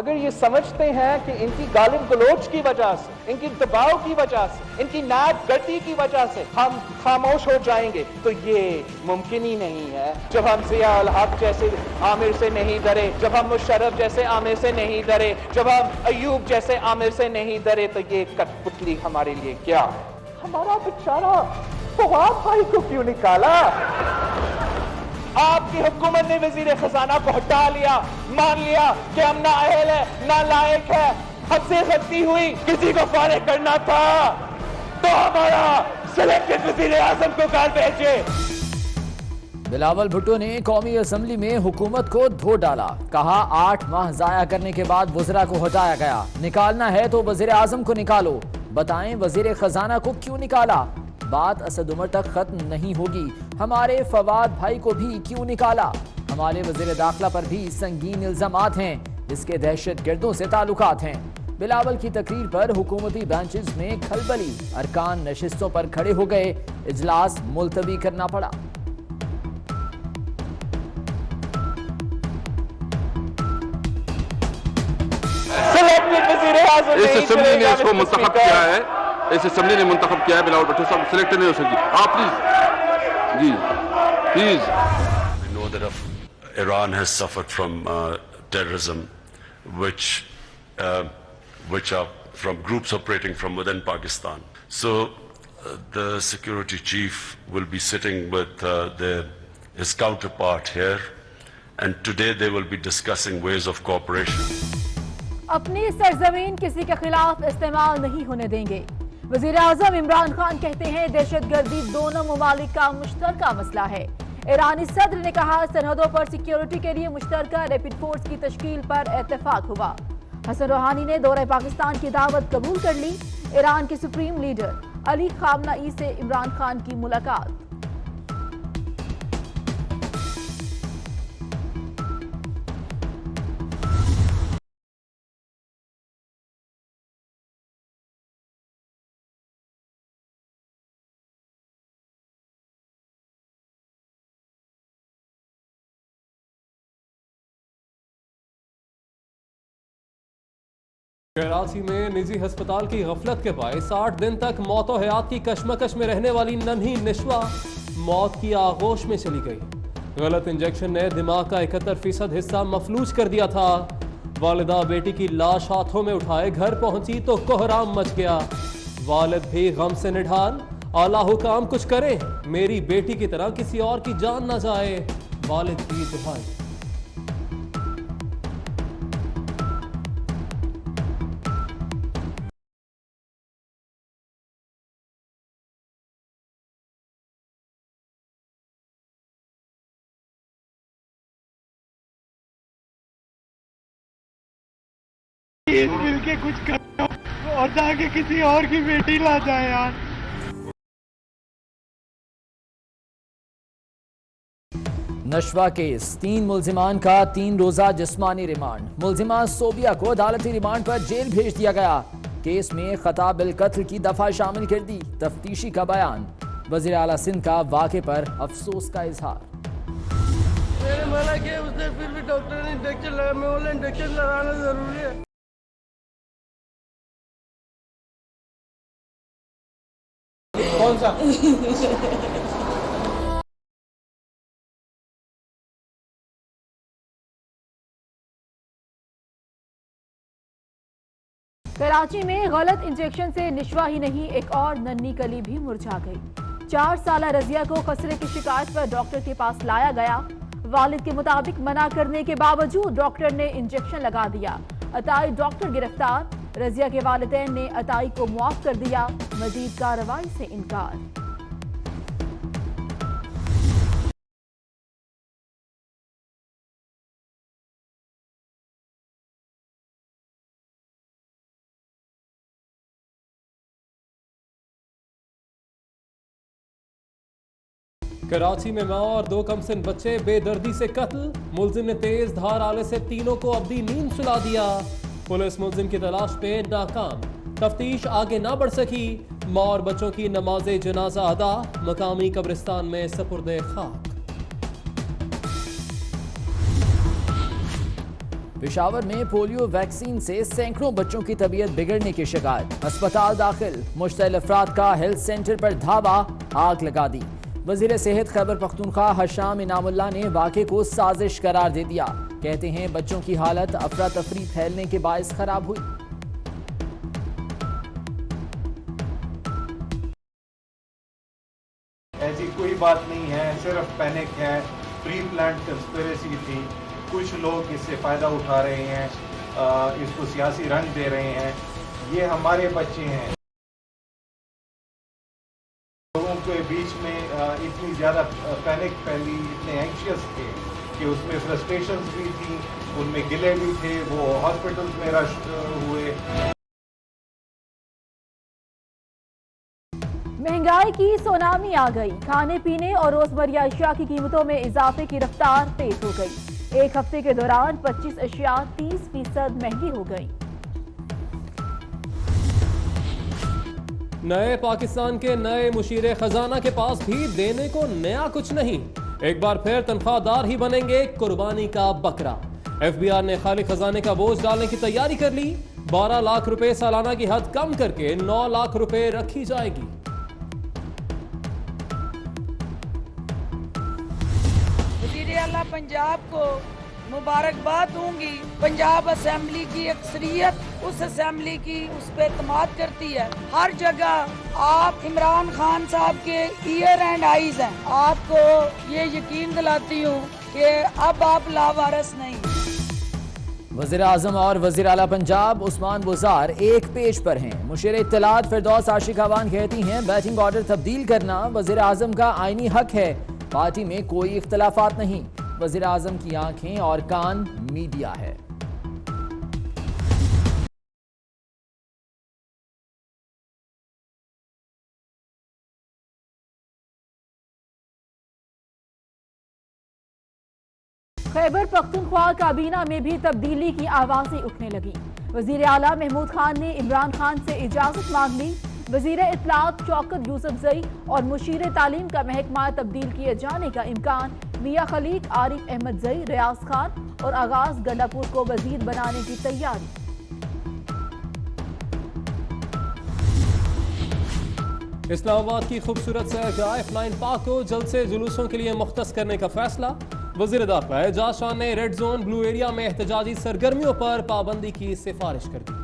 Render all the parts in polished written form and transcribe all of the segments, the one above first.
अगर ये समझते हैं कि इनकी गालिब गलोच की वजह से, इनकी दबाव की वजह से, इनकी नाक गति की वजह से हम खामोश हो जाएंगे, तो ये मुमकिन ही नहीं है। जब हम जिया उल हक जैसे आमिर से नहीं डरे, जब हम मुशर्रफ जैसे आमिर से नहीं डरे, जब हम अयूब जैसे आमिर से नहीं डरे, तो ये कठपुतली हमारे लिए क्या है? हमारा बेचारा फवाद भाई को क्यों निकाला? आपकी हुकूमत ने वजीर खजाना को हटा लिया, मान लिया कि हम ना अहल है, ना लायक है, हद से गलती हुई, किसी को फारिग करना था तो हमारा सिलेक्टेड वजीर आजम को घर भेजे। बिलावल भुट्टो ने कौमी असम्बली में हुकूमत को धो डाला। कहा 8 माह जाया करने के बाद वज़रा को हटाया गया, निकालना है तो वजीर आजम को निकालो। बताएं वजीर खजाना को क्यों निकाला? बात असद उमर तक खत्म नहीं होगी, हमारे फवाद भाई को भी क्यों निकाला? हमारे वजीर दाखिला पर भी संगीन इल्जामात हैं, इसके दहशतगर्दों से ताल्लुकात हैं। बिलावल की तकरीर पर हुकूमती बेंचेस में खलबली, अरकान नशिस्तों पर खड़े हो गए, इजलास मुलतवी करना पड़ा। इस असेंबली ने इसको मुंतखब किया है, इस असेंबली ने मुंतखब किया है, बिलावल भुट्टो साहब सिलेक्ट नहीं हो सकती। आप प्लीज जी please. We know that Iran has suffered from terrorism, which are from groups operating from within Pakistan. So the security chief will be sitting with his counterpart here, and today they will be discussing ways of cooperation. अपनी सरजमीन किसी के खिलाफ इस्तेमाल नहीं होने देंगे। वजीर आजम इमरान खान कहते हैं दहशतगर्दी दोनों ममालिक का मुश्तरका मसला है। ईरानी सदर ने कहा सरहदों पर सिक्योरिटी के लिए मुश्तरका रैपिड फोर्स की तश्कील पर इत्तेफाक हुआ। हसन रूहानी ने दौरे पाकिस्तान की दावत कबूल कर ली। ईरान के सुप्रीम लीडर अली खामनाई से इमरान खान की मुलाकात। कराची में निजी अस्पताल की गफलत के बायस 60 दिन तक मौत और हयात की कशमकश में रहने वाली नन्ही निशवा मौत की आगोश में चली गई। गलत इंजेक्शन ने दिमाग का 71% हिस्सा मफलूज कर दिया था। वालिदा बेटी की लाश हाथों में उठाए घर पहुंची तो कोहराम मच गया। वालिद भी गम से निढाल, आला हुकाम कुछ करें, मेरी बेटी की तरह किसी और की जान ना जाए, वालिद की दुहाई। मिलके कुछ करो और जाके किसी और की बेटी ला जाए यार। नशवा केस, 3 मुल्जिमान का 3 रोजा जिस्मानी रिमांड। मुल्जिमा सोबिया को अदालती रिमांड पर जेल भेज दिया गया। केस में खता बिल कत्ल की दफा शामिल कर दी। तफ्तीशी का बयान। वजीर आला सिंध का वाक़े पर अफसोस का इजहार। मैंने मना किया उसने, फिर भी डॉक्टर ने इंजेक्शन लगाया। मैं बोला इंजेक्शन लगाना जरूरी है। कौन सा? कराची में गलत इंजेक्शन से निशवा ही नहीं एक और नन्ही कली भी मुरझा गई। 4 साल रजिया को खसरे की शिकायत पर डॉक्टर के पास लाया गया। वालिद के मुताबिक मना करने के बावजूद डॉक्टर ने इंजेक्शन लगा दिया। अताई डॉक्टर गिरफ्तार। रजिया के वालिदैन ने अताई को मुआफ कर दिया। मजीद कार्रवाई से इनकार। कराची में मां और 2 कमसिन बच्चे बेदर्दी से कत्ल। मुलजिम ने तेज धार आले से तीनों को अब्दी नींद सुला दिया। पुलिस मुलजिम की तलाश पे नाकाम। तफ्तीश आगे ना बढ़ सकी। मां और बच्चों की नमाज जनाजा अदा। मकामी कब्रिस्तान में सपुर्दे खाक। पेशावर में पोलियो वैक्सीन से सैकड़ों बच्चों की तबीयत बिगड़ने की शिकायत। अस्पताल दाखिल मुश्तइल अफराद का हेल्थ सेंटर पर धावा, आग लगा दी। वजीर सेहत खैबर पख्तूनख्वा हशाम इनामुल्लाह ने वाक़े को साजिश करार दे दिया। कहते हैं बच्चों की हालत अफरा तफरी फैलने के बायस खराब हुई। ऐसी कोई बात नहीं है, सिर्फ पैनिक है, प्री प्लान्ड कंस्पिरेसी थी। कुछ लोग इससे फ़ायदा उठा रहे हैं, इसको सियासी रंग दे रहे हैं। ये हमारे बच्चे हैं। लोगों के बीच में इतनी ज़्यादा पैनिक फैली, इतने एंशियस थे कि उसमें फ्रस्ट्रेशंस भी थी, उनमें गिले भी थे, वो हॉस्पिटल्स में रश हुए। महंगाई की सुनामी आ गई। खाने पीने और रोजमर्रा अशिया की कीमतों में इजाफे की रफ्तार तेज हो गई। एक हफ्ते के दौरान 25 अशिया 30% महंगी हो गई। नए पाकिस्तान के नए मुशीरे खजाना के पास भी देने को नया कुछ नहीं। एक बार फिर तनख्वाहदार ही बनेंगे कुर्बानी का बकरा। FBI ने खाली खजाने का बोझ डालने की तैयारी कर ली। 12 लाख रुपए सालाना की हद कम करके 9 लाख रुपए रखी जाएगी। वज़ीर-ए-आला पंजाब को मुबारकबाद दूंगी। पंजाब असेंबली की अक्सरियत उस असेंबली की उस पर एतमाद करती है। हर जगह आप इमरान खान साहब के ईयर एंड आईज हैं। आपको ये यकीन दिलाती हूँ कि अब आप लावारिस नहीं। वज़ीर आज़म और वज़ीर आला पंजाब उस्मान बुज़ार एक पेज पर हैं। मुशीर इत्तलात फिरदौस आशिक अवान कहती हैं बैटिंग ऑर्डर तब्दील करना वज़ीर आज़म का आईनी हक है। पार्टी में कोई इख्तलाफात नहीं। वज़ीर आज़म की आंखें और कान मीडिया है। खैबर पख्तूनख्वा काबीना में भी तब्दीली की आवाजें उठने लगी। वज़ीर आला महमूद खान ने इमरान खान से इजाजत मांग ली। वज़ीर इत्तलात शौकत यूसुफजई और मुशीर तालीम का महकमा तब्दील किए जाने का इम्कान। मियां खलीक, आरिफ अहमद जई, रियाज खान और आगाज गंडापुर को वजीर बनाने की तैयारी। इस्लामाबाद की खूबसूरत सैरगाह F9 पार्क को जल्द से जुलूसों के लिए मुख्तस करने का फैसला। वज़ीर दाखिला एजाज शाह ने रेड जोन ब्लू एरिया में एहतजाजी सरगर्मियों पर पाबंदी की सिफारिश कर दी।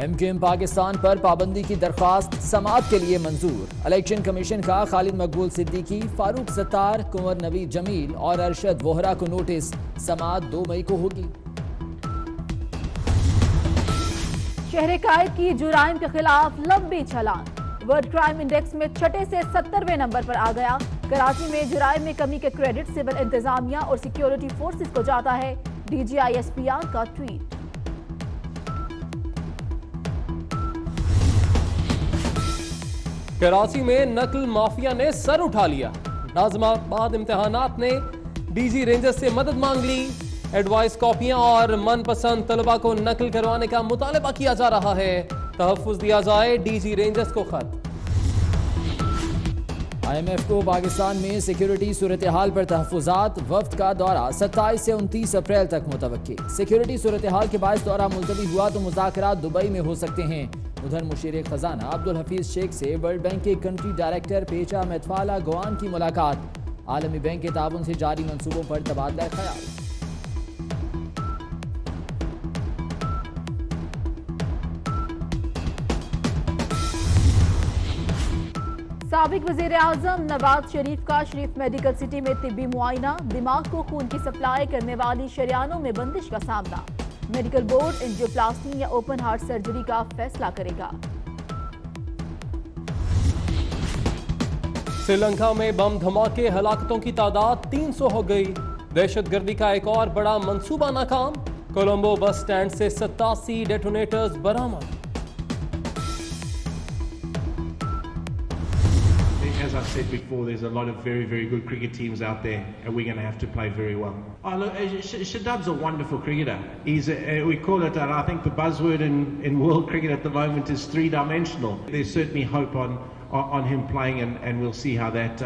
MKM पाकिस्तान पर पाबंदी की दरख्वास्त समाअत के लिए मंजूर। इलेक्शन कमीशन का खालिद मकबूल सिद्दीकी, फारूक सत्तार, कुंवर नवीद जमील और अरशद वोहरा को नोटिस। समाअत 2 मई को होगी। शहर कायद की जुराइम के खिलाफ लंबी छलांग। वर्ल्ड क्राइम इंडेक्स में 6 से 70वें नंबर पर आ गया। कराची में जुराइम में कमी के क्रेडिट सिविल इंतजामिया और सिक्योरिटी फोर्सेस को जाता है। DGISPR का ट्वीट। कराची में नकल माफिया ने सर उठा लिया। नाज़िमाबाद इम्तिहानात ने DG रेंजर्स से मदद मांग ली। एडवाइस कॉपियां और मनपसंद तलबा को नकल करवाने का मुतालबा किया जा रहा है। तहफ़्फ़ुज़ दिया जाए DG रेंजर्स को खत। IMF को पाकिस्तान में सिक्योरिटी सूरत हाल पर तहफ़्फ़ुज़ात। वफ्द का दौरा 27 से 29 अप्रैल तक मुतवक्की। सिक्योरिटी सूरत हाल के बायस दौरा मुलतवी हुआ तो मुज़ाकरात दुबई में हो सकते हैं। उधर मुशीर खजाना अब्दुल हफीज शेख से वर्ल्ड बैंक के कंट्री डायरेक्टर पेचा मेतफाला गोआन की मुलाकात। आलमी बैंक के ताबन से जारी मंसूबों पर तबादला ख्याल। साबिक वज़ीर आज़म नवाज शरीफ का शरीफ मेडिकल सिटी में तिब्बी मुआयना। दिमाग को खून की सप्लाई करने वाली शरियानों में बंदिश का सामना। मेडिकल बोर्ड एंजियोप्लास्टी या ओपन हार्ट सर्जरी का फैसला करेगा। श्रीलंका में बम धमाके, हलाकतों की तादाद 300 हो गई। दहशतगर्दी का एक और बड़ा मंसूबा नाकाम। कोलंबो बस स्टैंड से 87 डेटोनेटर्स बरामद। As I said before, there's a lot of very, very good cricket teams out there, and we're going to have to play very well. Oh, look, Shadab's a wonderful cricketer. We call it, I think the buzzword in world cricket at the moment is 3-dimensional. There's certainly hope on him playing, and we'll see how that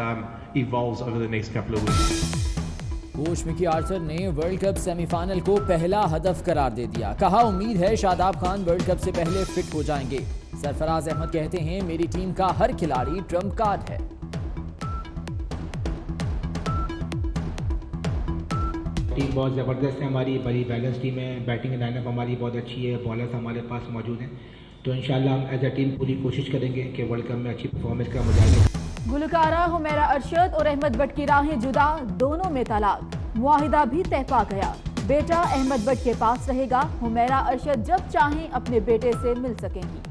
evolves over the next couple of weeks. Coach Mickey Arthur ने world cup semifinal को पहला हदफ करार दे दिया। कहा उम्मीद है Shadab Khan world cup से पहले फिट हो जाएंगे। सरफराज अहमद कहते हैं मेरी टीम का हर खिलाड़ी ट्रम्प कार्ड है। टीम बहुत ज़बरदस्त है, हमारी बड़ी बैलेंस टीम है, बैटिंग लाइनअप हमारी बहुत अच्छी है, बॉलर्स हमारे पास मौजूद हैं, तो इंशाल्लाह हम एज अ टीम पूरी कोशिश करेंगे कि वर्ल्ड कप में अच्छी परफॉर्मेंस का मुजाहिदा। गुलकारा हुमैरा अरशद और अहमद बट की राहें जुदा, दोनों में तलाक। मुआहिदा भी तय पा गया, बेटा अहमद बट के पास रहेगा। हुमैरा अरशद जब चाहें अपने बेटे से मिल सकेंगी।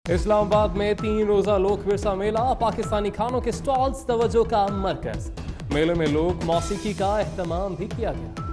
इस्लामाबाद में 3 रोजा लोक विरसा मेला, पाकिस्तानी खानों के स्टॉल्स तवज्जो का मरकज। मेले में लोक मौसीकी का एहतमाम भी किया गया।